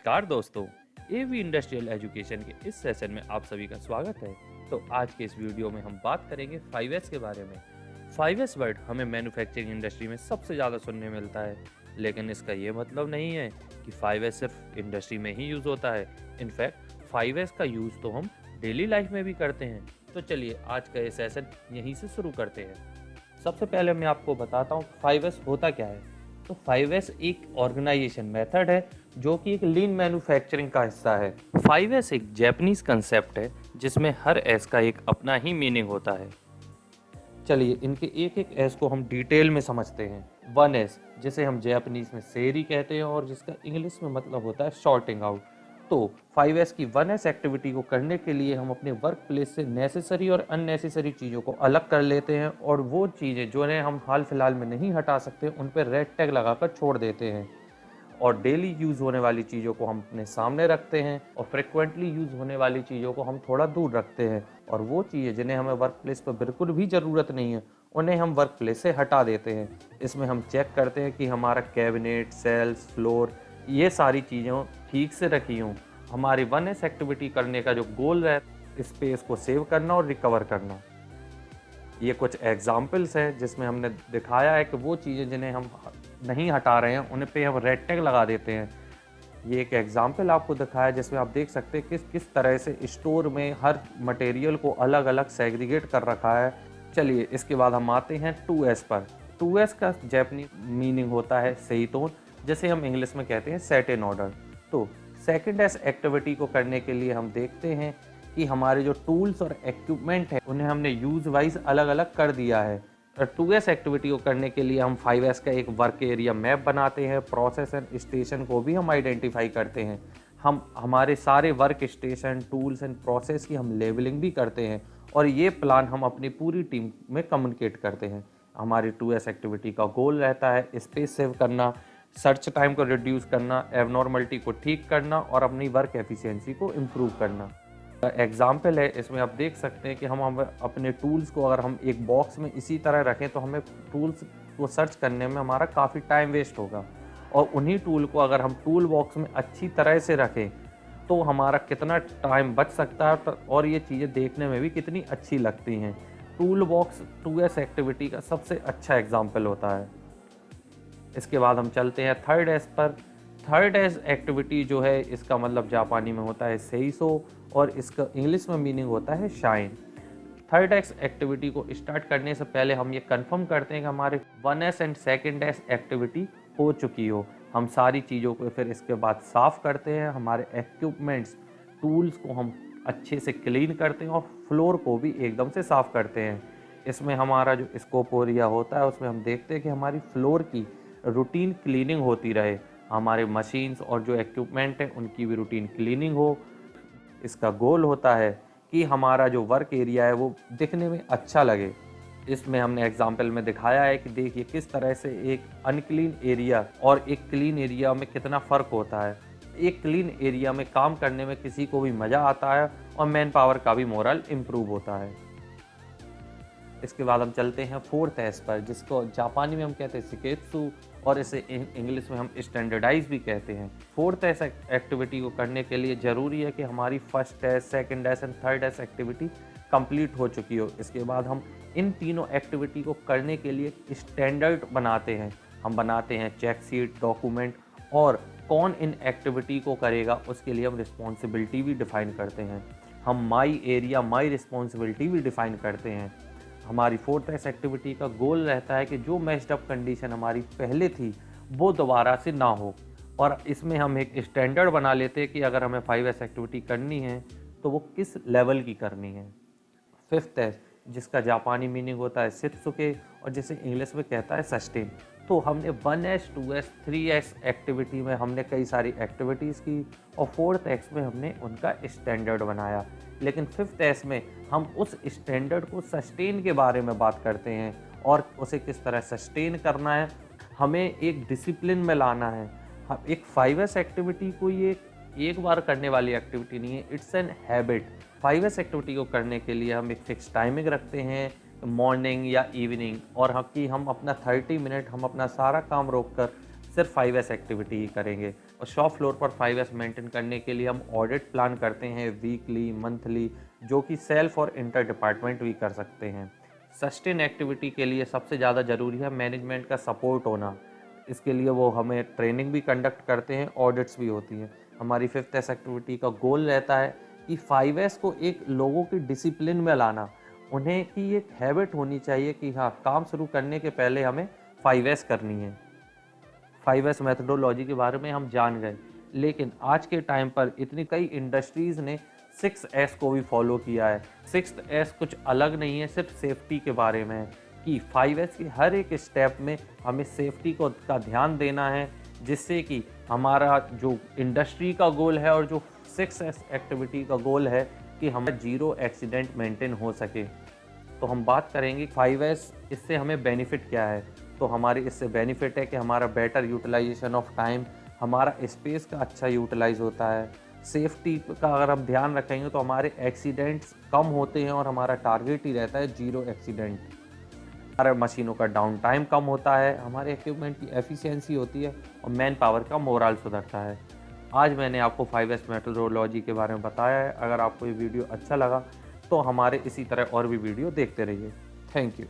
नमस्कार दोस्तों। एवी industrial education के इस सेशन में आप सभी का स्वागत है। तो आज के इस वीडियो में हम बात करेंगे 5S के बारे में। 5S वर्ड हमें मैन्युफैक्चरिंग इंडस्ट्री में सबसे ज़्यादा सुनने मिलता है, लेकिन इसका ये मतलब नहीं है कि 5S सिर्फ इंडस्ट्री में ही यूज़ होता है। इनफैक्ट 5S का यूज़ तो हम डेली लाइफ में भी करते हैं। तो चलिए आज का ये सेशन यहीं से शुरू करते हैं। सबसे पहले मैं आपको बताता हूँ 5S होता क्या है। तो 5S एक ऑर्गेनाइजेशन मेथड है जो कि एक लीन मैन्युफैक्चरिंग का हिस्सा है। 5S एक जापानीज कंसेप्ट है जिसमें हर एस का एक अपना ही मीनिंग होता है। चलिए इनके एक एक एस को हम डिटेल में समझते हैं। 1S जिसे हम जापानीज में सेरी कहते हैं और जिसका इंग्लिश में मतलब होता है शॉर्टिंग आउट। तो 5S की 1S एक्टिविटी को करने के लिए हम अपने वर्क प्लेस से नेसेसरी और अननेसेसरी चीज़ों को अलग कर लेते हैं और वो चीज़ें जो इन्हें हम हाल फिलहाल में नहीं हटा सकते उन पर रेड टैग लगाकर छोड़ देते हैं और डेली यूज़ होने वाली चीज़ों को हम अपने सामने रखते हैं और फ्रिक्वेंटली यूज़ होने वाली चीज़ों को हम थोड़ा दूर रखते हैं और वो चीज़ें जिन्हें हमें वर्क प्लेस पर बिल्कुल भी ज़रूरत नहीं है उन्हें हम वर्क प्लेस से हटा देते हैं। इसमें हम चेक करते हैं कि हमारा कैबिनेट, सेल्स, फ्लोर ये सारी चीज़ें ठीक से रखी हों। हमारी 1S एक्टिविटी करने का जो गोल है स्पेस को सेव करना और रिकवर करना। ये कुछ एग्जाम्पल्स हैं जिसमें हमने दिखाया है कि वो चीज़ें जिन्हें हम नहीं हटा रहे हैं उन पे हम रेड टैग लगा देते हैं। ये एक एग्जाम्पल आपको दिखाया है जिसमें आप देख सकते हैं किस किस तरह से स्टोर में हर मटेरियल को अलग अलग सेग्रीगेट कर रखा है। चलिए इसके बाद हम आते हैं 2S पर। 2S का जापानी मीनिंग होता है सेइतोन, जिसे हम इंग्लिश में कहते हैं सेट इन ऑर्डर। तो सेकंड एस एक्टिविटी को करने के लिए हम देखते हैं कि हमारे जो टूल्स और इक्विपमेंट है उन्हें हमने यूज वाइज अलग अलग कर दिया है। 2S एक्टिविटी को करने के लिए हम 5S का एक वर्क एरिया मैप बनाते हैं। प्रोसेस एंड स्टेशन को भी हम आइडेंटिफाई करते हैं। हम हमारे सारे work station, tools and process की हम लेबलिंग भी करते हैं और ये प्लान हम अपनी पूरी टीम में कम्युनिकेट करते हैं। हमारी 2S एक्टिविटी का गोल रहता है स्पेस सेव करना, सर्च टाइम को रिड्यूस करना, एबनॉर्मलिटी को ठीक करना और अपनी वर्क एफिशिएंसी को इम्प्रूव करना। एग्जाम्पल है इसमें आप देख सकते हैं कि हम अपने टूल्स को अगर हम एक बॉक्स में इसी तरह रखें तो हमें टूल्स को सर्च करने में हमारा काफ़ी टाइम वेस्ट होगा और उन्हीं टूल को अगर हम टूल बॉक्स में अच्छी तरह से रखें तो हमारा कितना टाइम बच सकता है और ये चीज़ें देखने में भी कितनी अच्छी लगती हैं। टूल बॉक्स 2S एक्टिविटी का सबसे अच्छा एग्जाम्पल होता है। इसके बाद हम चलते हैं 3rd एस पर। 3rd एस एक्टिविटी जो है इसका मतलब जापानी में होता है सेइसो और इसका इंग्लिश में मीनिंग होता है शाइन। 3rd एस एक्टिविटी को स्टार्ट करने से पहले हम ये कंफर्म करते हैं कि हमारे 1S and 2nd S activity हो चुकी हो। हम सारी चीज़ों को फिर इसके बाद साफ़ करते हैं। हमारे इक्विपमेंट्स, टूल्स को हम अच्छे से क्लीन करते हैं और फ्लोर को भी एकदम से साफ़ करते हैं। इसमें हमारा जो स्कोप एरिया होता है उसमें हम देखते हैं कि हमारी फ्लोर की रूटीन क्लीनिंग होती रहे। हमारे मशीन्स और जो इक्विपमेंट हैं उनकी भी रूटीन क्लीनिंग हो। इसका गोल होता है कि हमारा जो वर्क एरिया है वो दिखने में अच्छा लगे। इसमें हमने एग्जाम्पल में दिखाया है कि देखिए किस तरह से एक अनक्लीन एरिया और एक क्लीन एरिया में कितना फ़र्क होता है। एक क्लीन एरिया में काम करने में किसी को भी मज़ा आता है और मैन पावर का भी मोरल इम्प्रूव होता है। इसके बाद हम चलते हैं 4th एस पर, जिसको जापानी में हम कहते हैं शिकेत्सु और इसे इंग्लिश में हम स्टैंडर्डाइज भी कहते हैं। 4th एस एक्टिविटी को करने के लिए ज़रूरी है कि हमारी 1st S, 2nd S and 3rd S activity complete हो चुकी हो। इसके बाद हम इन तीनों एक्टिविटी को करने के लिए स्टैंडर्ड बनाते हैं। हम बनाते हैं चेक शीट, डॉक्यूमेंट और कौन इन एक्टिविटी को करेगा उसके लिए हम रिस्पॉन्सिबिलिटी भी डिफ़ाइन करते हैं। हम माई एरिया, माई रिस्पॉन्सिबिलिटी भी डिफ़ाइन करते हैं। हमारी 4th एस एक्टिविटी का गोल रहता है कि जो मैच्ड अप कंडीशन हमारी पहले थी वो दोबारा से ना हो और इसमें हम एक स्टैंडर्ड बना लेते हैं कि अगर हमें 5S एक्टिविटी करनी है तो वो किस लेवल की करनी है। 5th एस जिसका जापानी मीनिंग होता है शित्सुके और जिसे इंग्लिश में कहता है सस्टेन। तो हमने 1S, 2S, 3S एक्टिविटी में हमने कई सारी एक्टिविटीज़ की और 4th एस में हमने उनका स्टैंडर्ड बनाया। लेकिन 5th एस में हम उस स्टैंडर्ड को सस्टेन के बारे में बात करते हैं और उसे किस तरह सस्टेन करना है, हमें एक डिसिप्लिन में लाना है। हम एक 5S एक्टिविटी को ये एक बार करने वाली एक्टिविटी नहीं है, it's an habit. 5S activity को करने के लिए हम एक फिक्स टाइमिंग रखते हैं, मॉर्निंग या इवनिंग, और हम अपना 30 मिनट हम अपना सारा काम रोक कर सिर्फ 5S एक्टिविटी ही करेंगे। और शॉप फ्लोर पर 5S मेंटेन करने के लिए हम ऑडिट प्लान करते हैं वीकली, मंथली, जो कि सेल्फ और इंटर डिपार्टमेंट भी कर सकते हैं। सस्टेन एक्टिविटी के लिए सबसे ज़्यादा ज़रूरी है मैनेजमेंट का सपोर्ट होना। इसके लिए वो हमें ट्रेनिंग भी कंडक्ट करते हैं, ऑडिट्स भी होती हैं। हमारी 5S एक्टिविटी का गोल रहता है कि 5S को एक लोगों की डिसिप्लिन में लाना। उन्हें की एक हैबिट होनी चाहिए कि हाँ, काम शुरू करने के पहले हमें 5S करनी है। 5S मेथडोलॉजी के बारे में हम जान गए, लेकिन आज के टाइम पर इतनी कई इंडस्ट्रीज़ ने 6S को भी फॉलो किया है। 6S कुछ अलग नहीं है, सिर्फ सेफ्टी के बारे में है कि 5S की हर एक स्टेप में हमें सेफ्टी को का ध्यान देना है, जिससे कि हमारा जो इंडस्ट्री का गोल है और जो 6S एक्टिविटी का गोल है कि हमें ज़ीरो एक्सीडेंट मेंटेन हो सके। तो हम बात करेंगे 5S इससे हमें बेनिफिट क्या है। तो हमारे इससे बेनिफिट है कि हमारा बेटर यूटिलाइजेशन ऑफ टाइम, हमारा स्पेस का अच्छा यूटिलाइज होता है। सेफ्टी का अगर हम ध्यान रखेंगे तो हमारे एक्सीडेंट्स कम होते हैं और हमारा टारगेट ही रहता है ज़ीरो एक्सीडेंट। हमारे मशीनों का डाउन टाइम कम होता है, हमारे इक्विपमेंट की एफिशिएंसी होती है और मैन पावर का मोरल सुधरता है। आज मैंने आपको 5S मेथोडोलॉजी के बारे में बताया है। अगर आपको ये वीडियो अच्छा लगा तो हमारे इसी तरह और भी वीडियो देखते रहिए। Thank you.